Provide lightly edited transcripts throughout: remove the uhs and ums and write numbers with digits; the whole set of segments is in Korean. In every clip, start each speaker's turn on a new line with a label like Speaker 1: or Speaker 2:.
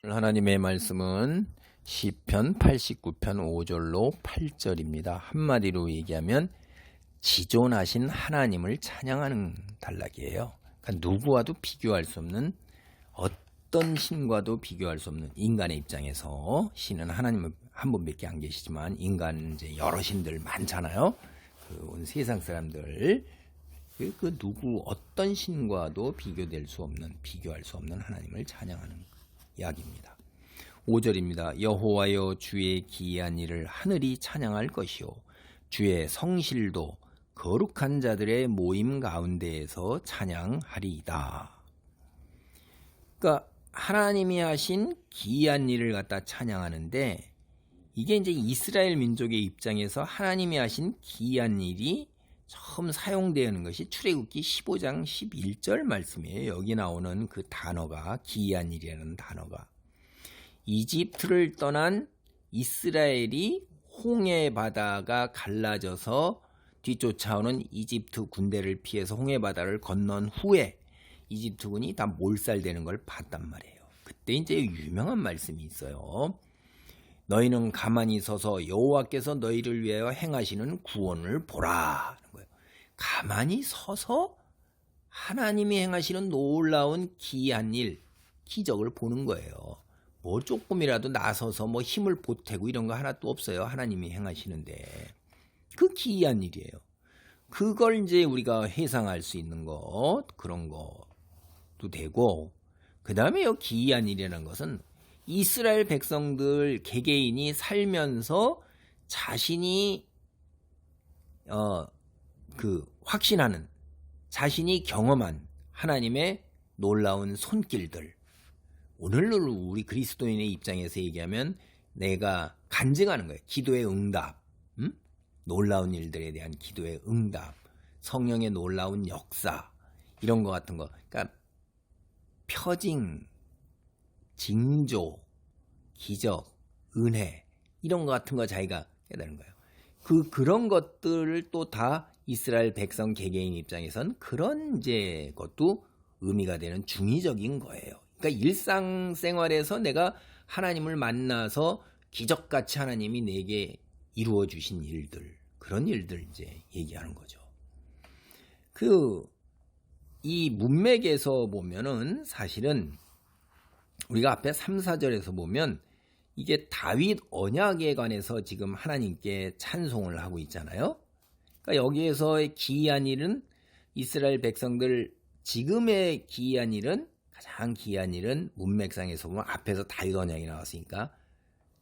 Speaker 1: 하나님의 말씀은 시편 89편 5절로 8절입니다. 한마디로 얘기하면 지존하신 하나님을 찬양하는 단락이에요. 그러니까 누구와도 비교할 수 없는, 어떤 신과도 비교할 수 없는, 인간의 입장에서 신은 하나님은 한 분밖에 안 계시지만 인간 이제 여러 신들 많잖아요. 온 세상 사람들 그 누구 어떤 신과도 비교할 수 없는 하나님을 찬양하는 이야기입니다. 5절입니다. 여호와여, 주의 기이한 일을 하늘이 찬양할 것이요, 주의 성실도 거룩한 자들의 모임 가운데에서 찬양하리이다. 그러니까 하나님이 하신 기이한 일을 갖다 찬양하는데, 이게 이제 이스라엘 민족의 입장에서 하나님이 하신 기이한 일이 처음 사용되는 것이 출애굽기 15장 11절 말씀이에요. 여기 나오는 그 단어가, 기이한 일이라는 단어가, 이집트를 떠난 이스라엘이 홍해 바다가 갈라져서 뒤쫓아오는 이집트 군대를 피해서 홍해 바다를 건넌 후에 이집트군이 다 몰살되는 걸 봤단 말이에요. 그때 이제 유명한 말씀이 있어요. 너희는 가만히 서서 여호와께서 너희를 위하여 행하시는 구원을 보라. 가만히 서서 하나님이 행하시는 놀라운 기이한 일, 기적을 보는 거예요. 뭐 조금이라도 나서서 뭐 힘을 보태고 이런 거 하나도 없어요. 하나님이 행하시는데 그 기이한 일이에요. 그걸 이제 우리가 회상할 수 있는 것, 그런 것도 되고, 그 다음에 이 기이한 일이라는 것은 이스라엘 백성들 개개인이 살면서 자신이 확신하는, 자신이 경험한 하나님의 놀라운 손길들, 오늘날 우리 그리스도인의 입장에서 얘기하면 내가 간증하는 거예요. 기도의 응답, 놀라운 일들에 대한 기도의 응답, 성령의 놀라운 역사, 이런 것 같은 거. 그러니까 표징, 징조, 기적, 은혜, 이런 것 같은 거 자기가 깨달은 거예요. 그런 것들을 또 다 이스라엘 백성 개개인 입장에선 그런 이제 것도 의미가 되는 중의적인 거예요. 그러니까 일상생활에서 내가 하나님을 만나서 기적같이 하나님이 내게 이루어 주신 일들, 그런 일들 이제 얘기하는 거죠. 이 문맥에서 보면은 사실은 우리가 앞에 3, 4절에서 보면 이게 다윗 언약에 관해서 지금 하나님께 찬송을 하고 있잖아요. 그러니까 여기에서의 기이한 일은, 이스라엘 백성들 지금의 기이한 일은, 가장 기이한 일은 문맥상에서 보면 앞에서 다윗 언약이 나왔으니까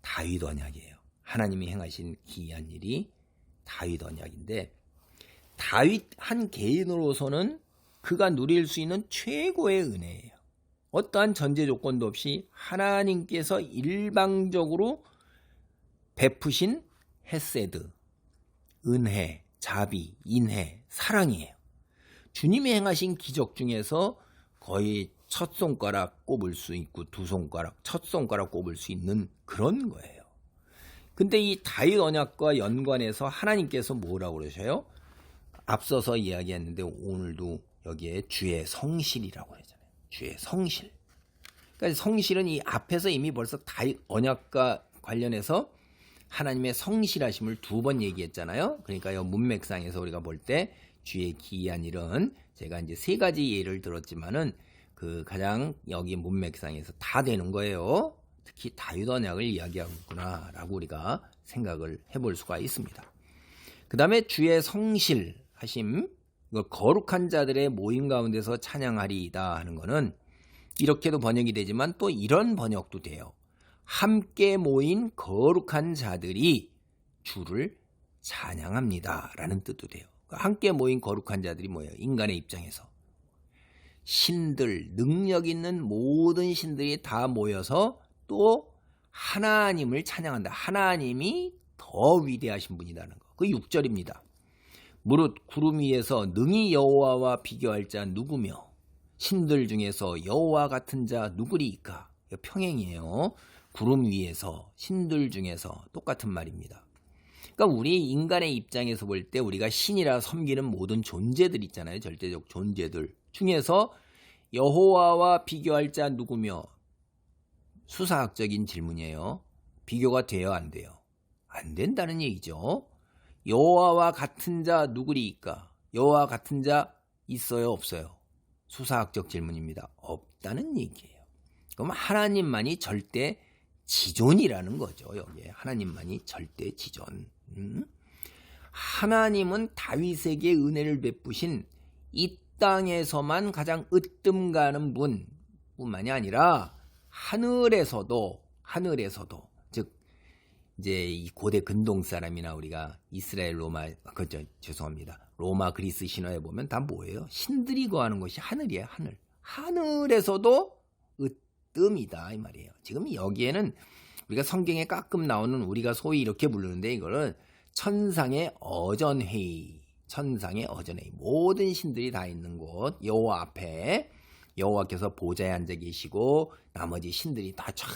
Speaker 1: 다윗 언약이에요. 하나님이 행하신 기이한 일이 다윗 언약인데, 다윗 한 개인으로서는 그가 누릴 수 있는 최고의 은혜예요. 어떠한 전제 조건도 없이 하나님께서 일방적으로 베푸신 헤세드, 은혜, 자비, 인혜, 사랑이에요. 주님이 행하신 기적 중에서 거의 첫 손가락 꼽을 수 있고 첫 손가락 꼽을 수 있는 그런 거예요. 근데 이 다윗 언약과 연관해서 하나님께서 뭐라고 그러셔요? 앞서서 이야기했는데 오늘도 여기에 주의 성실이라고 하잖아요. 주의 성실. 그러니까 성실은 이 앞에서 이미 벌써 다윗 언약과 관련해서 하나님의 성실하심을 2번 얘기했잖아요. 그러니까 이 문맥상에서 우리가 볼 때 주의 기이한 일은, 제가 이제 3가지 예를 들었지만은 그 가장 여기 문맥상에서 다 되는 거예요. 특히 다윗 언약을 이야기하고 있구나라고 우리가 생각을 해볼 수가 있습니다. 그 다음에 주의 성실하심, 거룩한 자들의 모임 가운데서 찬양하리이다 하는 거는 이렇게도 번역이 되지만 또 이런 번역도 돼요. 함께 모인 거룩한 자들이 주를 찬양합니다 라는 뜻도 돼요. 함께 모인 거룩한 자들이 뭐예요? 인간의 입장에서 신들, 능력 있는 모든 신들이 다 모여서 또 하나님을 찬양한다. 하나님이 더 위대하신 분이라는 거. 그 6절입니다. 무릇 구름 위에서 능히 여호와와 비교할 자 누구며 신들 중에서 여호와 같은 자 누구리이까? 평행이에요. 구름 위에서, 신들 중에서, 똑같은 말입니다. 그러니까 우리 인간의 입장에서 볼 때 우리가 신이라 섬기는 모든 존재들 있잖아요. 절대적 존재들 중에서 여호와와 비교할 자 누구며 수사학적인 질문이에요. 비교가 돼요, 안 돼요? 안 된다는 얘기죠. 여호와와 같은 자 누구리이까? 여호와 같은 자 있어요, 없어요? 수사학적 질문입니다. 없다는 얘기예요. 그럼 하나님만이 절대 지존이라는 거죠. 여기에 하나님만이 절대 지존. 하나님은 다윗에게 은혜를 베푸신 이 땅에서만 가장 으뜸 가는 분뿐만이 아니라 하늘에서도 즉 이제 이 고대 근동 사람이나 우리가 이스라엘 로마 그리스 신화에 보면 다 뭐예요? 신들이 거하는 것이 하늘이에요. 하늘에서도 으뜸이다 이 말이에요. 지금 여기에는 우리가 성경에 가끔 나오는 우리가 소위 이렇게 부르는데 이거는 천상의 어전회의 모든 신들이 다 있는 곳 여호와 앞에 여호와께서 보좌에 앉아 계시고 나머지 신들이 다 쫙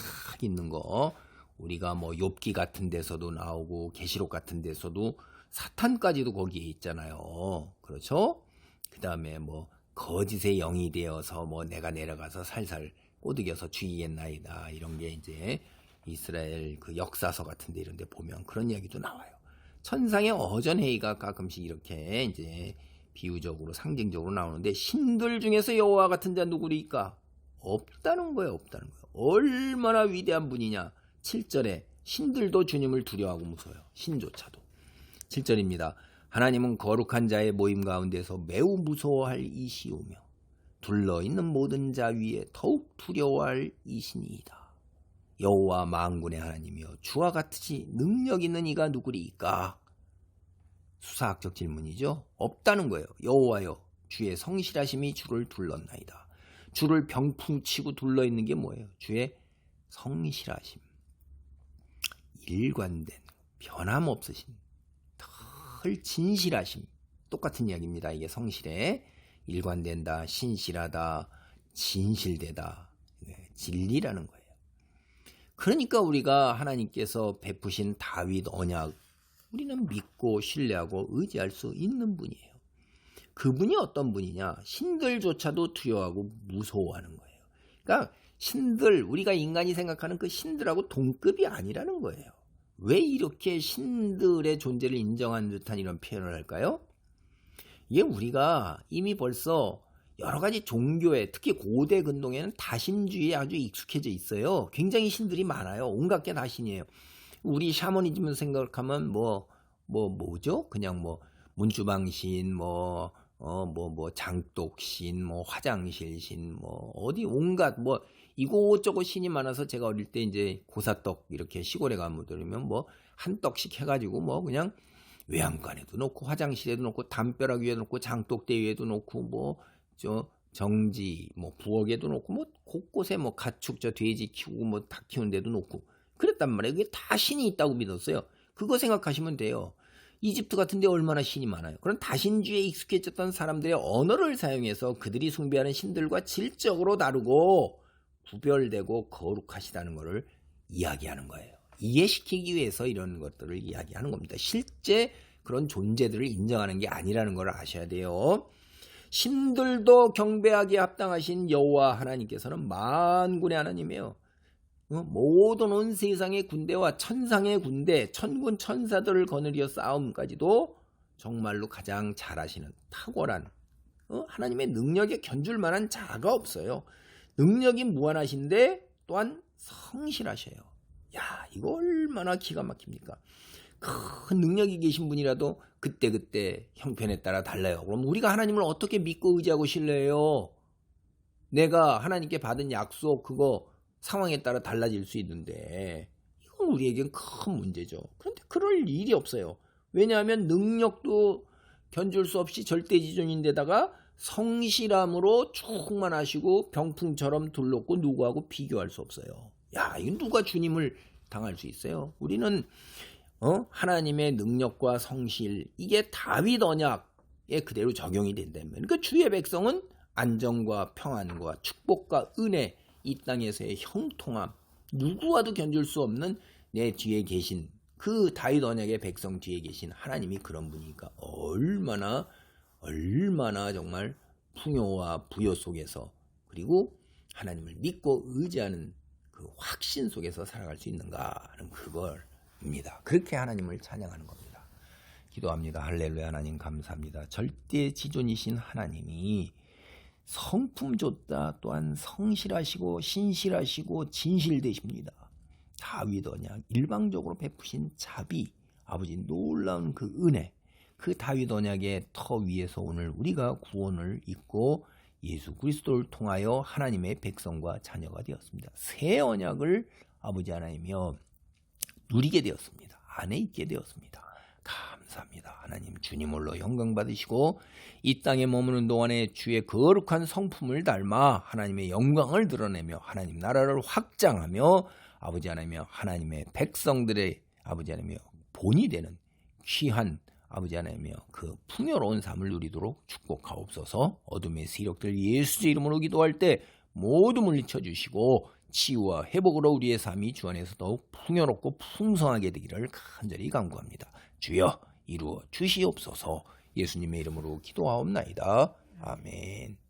Speaker 1: 있는 거 우리가 뭐 욥기 같은 데서도 나오고 계시록 같은 데서도 사탄까지도 거기에 있잖아요. 그렇죠? 그 다음에 뭐 거짓의 영이 되어서 뭐 내가 내려가서 살살 꼬드겨서 죽이겠나이다 이런 게 이제 이스라엘 그 역사서 같은 데 이런 데 보면 그런 이야기도 나와요. 천상의 어전회의가 가끔씩 이렇게 이제 비유적으로 상징적으로 나오는데 신들 중에서 여호와 같은 자 누구리까? 없다는 거예요. 얼마나 위대한 분이냐. 7절에 신들도 주님을 두려워하고 무서워요. 신조차도. 7절입니다. 하나님은 거룩한 자의 모임 가운데서 매우 무서워할 이시오며 둘러있는 모든 자 위에 더욱 두려워할 이신이이다. 여호와 만군의 하나님이여 주와 같이 능력 있는 이가 누구리이까? 수사학적 질문이죠. 없다는 거예요. 여호와여 주의 성실하심이 주를 둘렀나이다. 주를 병풍치고 둘러있는 게 뭐예요? 주의 성실하심. 일관된 변함없으신 늘 진실하심. 똑같은 이야기입니다. 이게 성실에 일관된다, 신실하다, 진실되다. 진리라는 거예요. 그러니까 우리가 하나님께서 베푸신 다윗 언약 우리는 믿고 신뢰하고 의지할 수 있는 분이에요. 그분이 어떤 분이냐? 신들조차도 두려워하고 무서워하는 거예요. 그러니까 신들, 우리가 인간이 생각하는 그 신들하고 동급이 아니라는 거예요. 왜 이렇게 신들의 존재를 인정하는 듯한 이런 표현을 할까요? 이게 우리가 이미 벌써 여러 가지 종교에 특히 고대 근동에는 다신주의에 아주 익숙해져 있어요. 굉장히 신들이 많아요. 온갖 게 다 신이에요. 우리 샤머니즘을 생각하면 뭐죠? 그냥 뭐 문주방신, 장독신, 화장실신, 어디 온갖 이곳저곳 신이 많아서 제가 어릴 때 이제 고사떡 이렇게 시골에 가면 들으면 한 떡씩 해가지고 그냥 외양간에도 놓고 화장실에도 놓고 담벼락 위에도 놓고 장독대 위에도 놓고 정지 부엌에도 놓고 곳곳에 가축 돼지 키우고 닭 키우는 데도 놓고 그랬단 말이에요. 그게 다 신이 있다고 믿었어요. 그거 생각하시면 돼요. 이집트 같은 데 얼마나 신이 많아요. 그런 다신주의에 익숙해졌던 사람들의 언어를 사용해서 그들이 숭배하는 신들과 질적으로 다르고 구별되고 거룩하시다는 것을 이야기하는 거예요. 이해시키기 위해서 이런 것들을 이야기하는 겁니다. 실제 그런 존재들을 인정하는 게 아니라는 걸 아셔야 돼요. 신들도 경배하기에 합당하신 여호와 하나님께서는 만군의 하나님이에요. 모든 온 세상의 군대와 천상의 군대, 천군 천사들을 거느리어 싸움까지도 정말로 가장 잘하시는 탁월한 하나님의 능력에 견줄 만한 자가 없어요. 능력이 무한하신데 또한 성실하셔요. 야, 이거 얼마나 기가 막힙니까? 큰 능력이 계신 분이라도 그때그때 형편에 따라 달라요. 그럼 우리가 하나님을 어떻게 믿고 의지하고 신뢰해요? 내가 하나님께 받은 약속 그거 상황에 따라 달라질 수 있는데 이건 우리에겐 큰 문제죠. 그런데 그럴 일이 없어요. 왜냐하면 능력도 견줄 수 없이 절대지존인데다가 성실함으로 충만하시고 병풍처럼 둘렀고 누구하고 비교할 수 없어요. 야, 이건 누가 주님을 당할 수 있어요? 우리는 하나님의 능력과 성실 이게 다윗 언약에 그대로 적용이 된다면 그러니까 주의 백성은 안정과 평안과 축복과 은혜 이 땅에서의 형통함 누구와도 견줄 수 없는 내 뒤에 계신 그 다윗 언약의 백성 뒤에 계신 하나님이 그런 분이니까 얼마나 정말 풍요와 부요 속에서 그리고 하나님을 믿고 의지하는 그 확신 속에서 살아갈 수 있는가 하는 그걸입니다. 그렇게 하나님을 찬양하는 겁니다. 기도합니다. 할렐루야. 하나님 감사합니다. 절대 지존이신 하나님이 성품 좋다, 또한 성실하시고 신실하시고 진실되십니다. 다윗 언약 일방적으로 베푸신 자비, 아버지 놀라운 그 은혜, 그 다윗 언약의 터 위에서 오늘 우리가 구원을 입고 예수 그리스도를 통하여 하나님의 백성과 자녀가 되었습니다. 새 언약을 아버지 하나님이여 누리게 되었습니다. 안에 있게 되었습니다. 감사합니다. 하나님 주님 홀로 영광 받으시고 이 땅에 머무는 동안에 주의 거룩한 성품을 닮아 하나님의 영광을 드러내며 하나님 나라를 확장하며 아버지 하나님이여 하나님의 백성들의 아버지 하나님이여 본이 되는 귀한 아버지 하나님이여 그 풍요로운 삶을 누리도록 축복하옵소서. 어둠의 세력들 예수의 이름으로 기도할 때 모두 물리쳐 주시고 치유와 회복으로 우리의 삶이 주 안에서 더욱 풍요롭고 풍성하게 되기를 간절히 간구합니다. 주여 이루어 주시옵소서. 예수님의 이름으로 기도하옵나이다. 아멘.